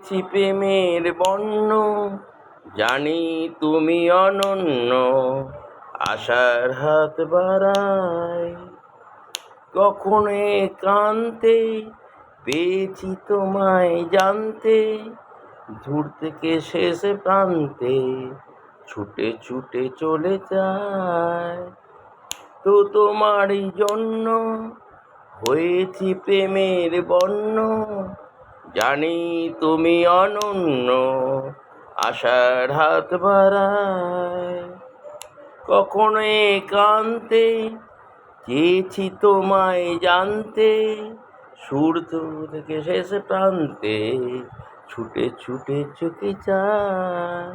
হয়েছি প্রেমের বন্য, জানি তুমি অনন্য, আশার হাত বাড়াই। কখনো একান্তে পেয়েছি তোমায় জানতে, দূর থেকে শেষ প্রান্তে ছুটে ছুটে চলে যায়। তো তোমারই জন্য হয়েছি প্রেমের বন্য, জানি তুমি অনন্য, আশার হাত বাড়াই। কখনো একান্তে চেয়েছি তোমায় জানতে, শুরু থেকে শেষ প্রান্তে ছুটে ছুটে চোখে চায়।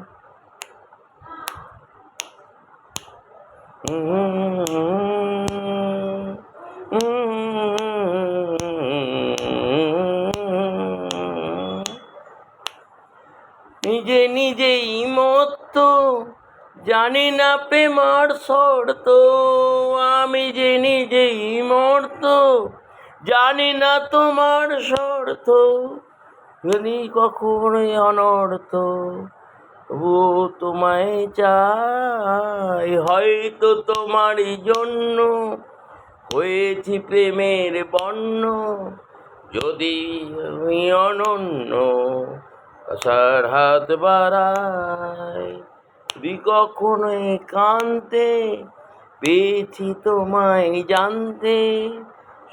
নিজে নিজেই মত্ত, জানি না প্রেমার শর্ত। আমি যে নিজেই মর্ত, জানি না তোমার শর্ত। যদি কখনোই অনর্থ, ও তোমায় চাই। হয়তো তোমারই জন্য হয়েছি প্রেমের বন্য, যদি আমি অনন্য, আশার হাত বাড়াই। যদি কখনো একান্তে পেয়েছি তোমায় জানতে,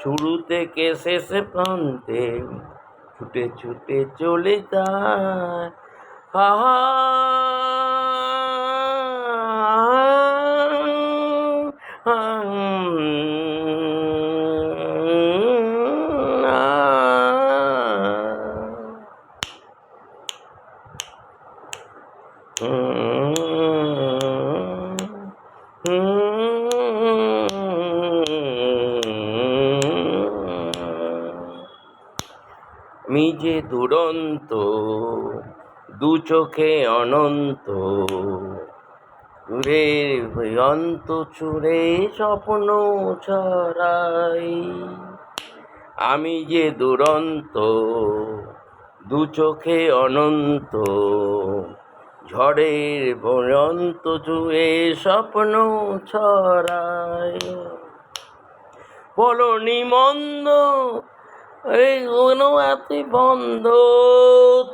শুরু থেকে শেষ প্রান্তে ছুটে ছুটে চলে যায়। আহা আমি যে দুরন্ত, দু চোখে অনন্ত, চুরে অন্ত চুরে স্বপ্ন ছড়াই। আমি যে দুরন্ত, দু চোখে অনন্ত, ঝড়ের বরন্ত জুড়ে স্বপ্ন ছড়াই। বলনি মন্দ, এই কোনো এত বন্ধ,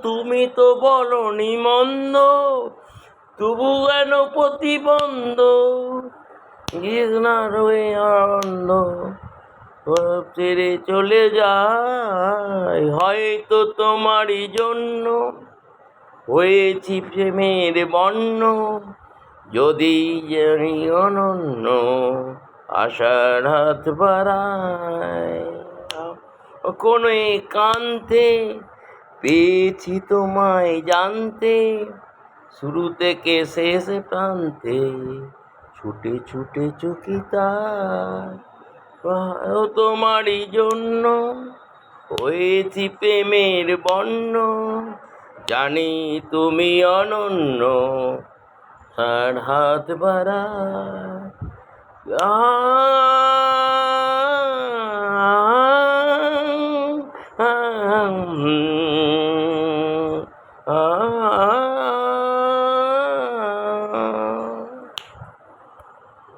তুমি তো বলনি মন্দ, তবু কেন প্রতিবন্ধ। না রয়ে আনন্দ ছেড়ে চলে যায়। হয়তো তোমারই জন্য হয়েছি প্রেমের বন্য, যদি জানি অনন্য, আশার হাত বাড়ায়। কোনো একান্তে পেয়েছি তোমায় জানতে, শুরু থেকে শেষ প্রান্তে ছুটে ছুটে চোখে তাই। তোমারই জন্য হয়েছি প্রেমের বন্য, জানি তুমি অনন্য, আর হাত বাড়ায়।